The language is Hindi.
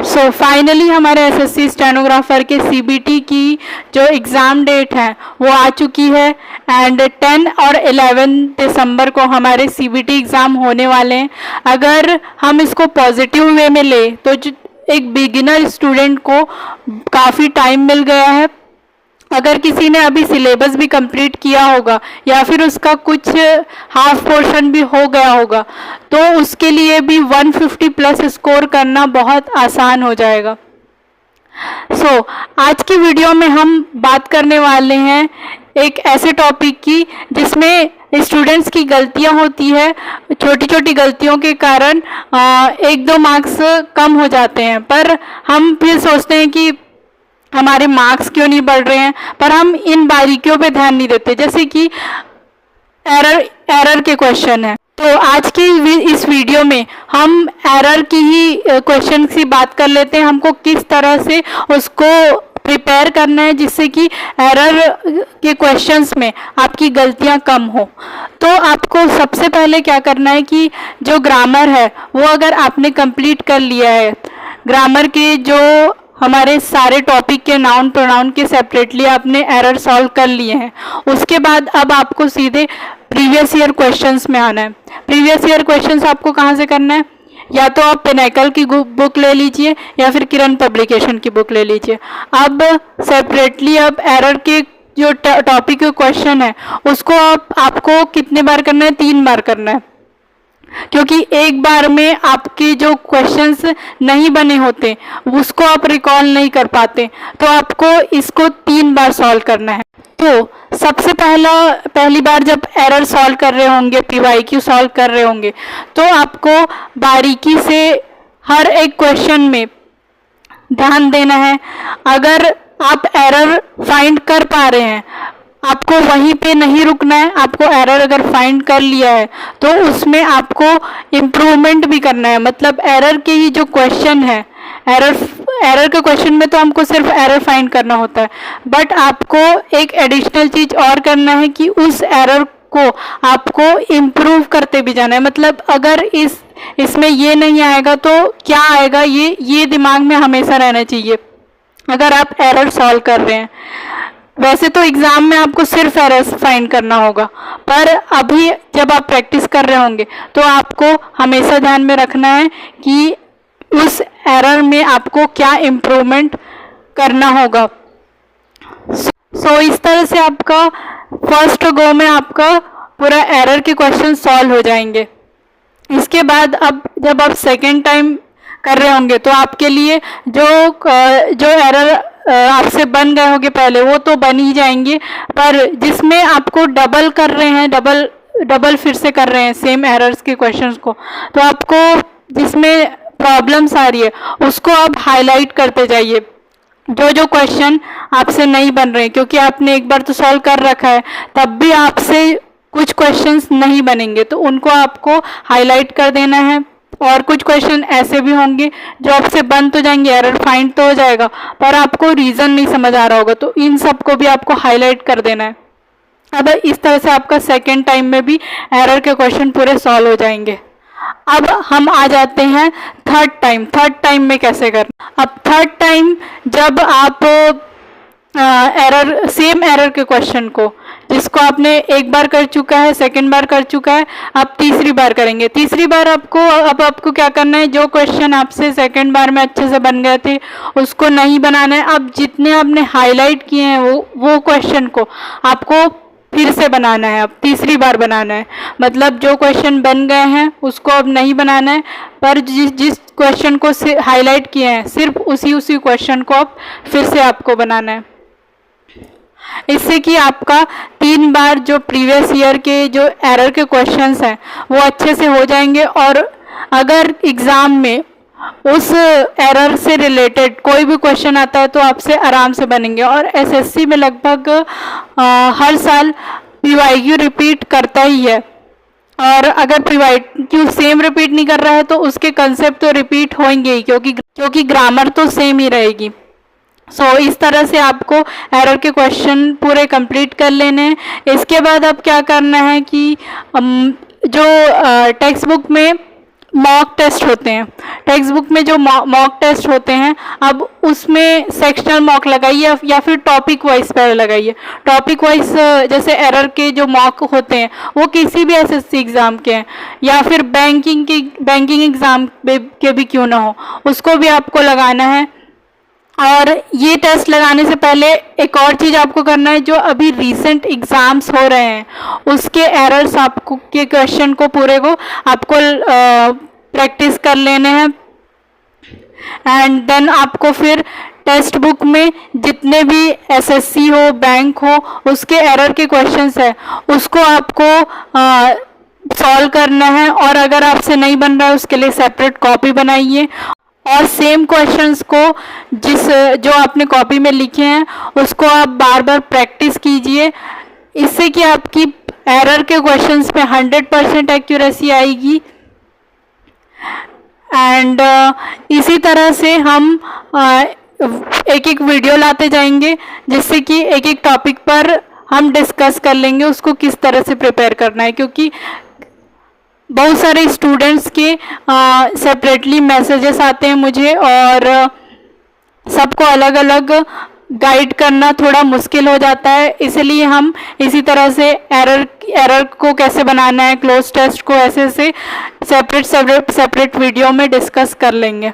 सो फाइनली हमारे एसएससी स्टेनोग्राफर के सीबीटी की जो एग्ज़ाम डेट है वो आ चुकी है एंड 10 और 11 दिसंबर को हमारे सीबीटी एग्ज़ाम होने वाले हैं। अगर हम इसको पॉजिटिव वे में ले तो एक बिगिनर स्टूडेंट को काफ़ी टाइम मिल गया है। अगर किसी ने अभी सिलेबस भी कंप्लीट किया होगा या फिर उसका कुछ हाफ पोर्शन भी हो गया होगा तो उसके लिए भी 150 प्लस स्कोर करना बहुत आसान हो जाएगा। आज की वीडियो में हम बात करने वाले हैं एक ऐसे टॉपिक की जिसमें स्टूडेंट्स की गलतियां होती है। छोटी छोटी गलतियों के कारण 1-2 मार्क्स कम हो जाते हैं, पर हम फिर सोचते हैं कि हमारे मार्क्स क्यों नहीं बढ़ रहे हैं, पर हम इन बारीकियों पे ध्यान नहीं देते। जैसे कि एरर के क्वेश्चन है, तो आज की इस वीडियो में हम एरर की ही क्वेश्चन की बात कर लेते हैं। हमको किस तरह से उसको प्रिपेयर करना है जिससे कि एरर के क्वेश्चंस में आपकी गलतियां कम हो। तो आपको सबसे पहले क्या करना है कि जो ग्रामर है वो अगर आपने कंप्लीट कर लिया है, ग्रामर के जो हमारे सारे टॉपिक के नाउन प्रोनाउन के सेपरेटली आपने एरर सॉल्व कर लिए हैं, उसके बाद अब आपको सीधे प्रीवियस ईयर क्वेश्चंस में आना है। प्रीवियस ईयर क्वेश्चंस आपको कहाँ से करना है, या तो आप पिनैकल की बुक ले लीजिए या फिर किरण पब्लिकेशन की बुक ले लीजिए। अब सेपरेटली अब एरर के जो टॉपिक के क्वेश्चन है उसको आपको कितने बार करना है, 3 बार करना है, क्योंकि एक बार में आपके जो क्वेश्चंस नहीं बने होते उसको आप रिकॉल नहीं कर पाते, तो आपको इसको 3 बार सॉल्व करना है। तो सबसे पहली बार जब एरर सॉल्व कर रहे होंगे, पीवाईक्यू सॉल्व कर रहे होंगे, तो आपको बारीकी से हर एक क्वेश्चन में ध्यान देना है। अगर आप एरर फाइंड कर पा रहे हैं, आपको वहीं पे नहीं रुकना है। आपको एरर अगर फाइंड कर लिया है तो उसमें आपको इम्प्रूवमेंट भी करना है। मतलब एरर के ही जो क्वेश्चन है, एरर के क्वेश्चन में तो हमको सिर्फ एरर फाइंड करना होता है, बट आपको एक एडिशनल चीज और करना है कि उस एरर को आपको इम्प्रूव करते भी जाना है। मतलब अगर इसमें ये नहीं आएगा तो क्या आएगा, ये दिमाग में हमेशा रहना चाहिए अगर आप एरर सॉल्व कर रहे हैं। वैसे तो एग्जाम में आपको सिर्फ एरर्स फाइंड करना होगा, पर अभी जब आप प्रैक्टिस कर रहे होंगे तो आपको हमेशा ध्यान में रखना है कि उस एरर में आपको क्या इम्प्रूवमेंट करना होगा। इस तरह से आपका फर्स्ट गो में आपका पूरा एरर के क्वेश्चन सॉल्व हो जाएंगे। इसके बाद अब जब आप सेकेंड टाइम कर रहे होंगे तो आपके लिए जो एरर आपसे बन गए होंगे पहले वो तो बन ही जाएंगे, पर जिसमें आपको डबल कर रहे हैं, डबल फिर से कर रहे हैं सेम एरर्स के क्वेश्चंस को, तो आपको जिसमें प्रॉब्लम्स आ रही है उसको आप हाईलाइट करते जाइए। जो क्वेश्चन आपसे नहीं बन रहे, क्योंकि आपने एक बार तो सॉल्व कर रखा है, तब भी आपसे कुछ क्वेश्चंस नहीं बनेंगे, तो उनको आपको हाईलाइट कर देना है। और कुछ क्वेश्चन ऐसे भी होंगे जो आपसे बन तो जाएंगे, एरर फाइंड तो हो जाएगा, पर आपको रीज़न नहीं समझ आ रहा होगा, तो इन सब को भी आपको हाईलाइट कर देना है। अब इस तरह से आपका सेकेंड टाइम में भी एरर के क्वेश्चन पूरे सॉल्व हो जाएंगे। अब हम आ जाते हैं थर्ड टाइम में कैसे करना। अब थर्ड टाइम जब आप सेम एरर के क्वेश्चन को, जिसको आपने एक बार कर चुका है, सेकंड बार कर चुका है, आप तीसरी बार करेंगे। तीसरी बार आपको क्या करना है, जो क्वेश्चन आपसे सेकंड बार में अच्छे से बन गए थे उसको नहीं बनाना है। अब जितने आपने हाईलाइट किए हैं वो क्वेश्चन को आपको फिर से बनाना है, अब तीसरी बार बनाना है। मतलब जो क्वेश्चन बन गए हैं उसको अब नहीं बनाना है, पर जिस क्वेश्चन को हाईलाइट किए हैं सिर्फ उसी क्वेश्चन को अब फिर से आपको बनाना है। इससे कि आपका 3 बार जो प्रीवियस ईयर के जो एरर के क्वेश्चंस हैं वो अच्छे से हो जाएंगे। और अगर एग्ज़ाम में उस एरर से रिलेटेड कोई भी क्वेश्चन आता है तो आपसे आराम से बनेंगे। और एसएससी में लगभग हर साल पीवाईक्यू रिपीट करता ही है, और अगर पीवाईक्यू सेम रिपीट नहीं कर रहा है तो उसके कंसेप्ट तो रिपीट होंगे ही, क्योंकि ग्रामर तो सेम ही रहेगी। इस तरह से आपको एरर के क्वेश्चन पूरे कंप्लीट कर लेने हैं। इसके बाद अब क्या करना है कि जो टेक्स्ट बुक में मॉक टेस्ट होते हैं, टेक्स्ट बुक में जो मॉक टेस्ट होते हैं, अब उसमें सेक्शनल मॉक लगाइए या फिर टॉपिक वाइज पर लगाइए। टॉपिक वाइज जैसे एरर के जो मॉक होते हैं वो किसी भी एसएससी एग्ज़ाम के हैं या फिर बैंकिंग एग्ज़ाम के भी क्यों ना हो, उसको भी आपको लगाना है। और ये टेस्ट लगाने से पहले एक और चीज़ आपको करना है, जो अभी रीसेंट एग्ज़ाम्स हो रहे हैं उसके एरर्स आपको के क्वेश्चन को पूरे को आपको प्रैक्टिस कर लेने हैं। एंड देन आपको फिर टेक्स्ट बुक में जितने भी एसएससी हो, बैंक हो, उसके एरर के क्वेश्चंस है उसको आपको सॉल्व करना है। और अगर आपसे नहीं बन रहा है उसके लिए सेपरेट कॉपी बनाइए और सेम क्वेश्चंस को जो आपने कॉपी में लिखे हैं उसको आप बार बार प्रैक्टिस कीजिए, इससे कि आपकी एरर के क्वेश्चंस पे 100% एक्यूरेसी आएगी। एंड इसी तरह से हम एक एक वीडियो लाते जाएंगे जिससे कि एक एक टॉपिक पर हम डिस्कस कर लेंगे उसको किस तरह से प्रिपेयर करना है, क्योंकि बहुत सारे स्टूडेंट्स के सेपरेटली मैसेजेस आते हैं मुझे और सबको अलग अलग गाइड करना थोड़ा मुश्किल हो जाता है। इसलिए हम इसी तरह से एरर को कैसे बनाना है, क्लोज टेस्ट को ऐसे सेपरेट वीडियो में डिस्कस कर लेंगे।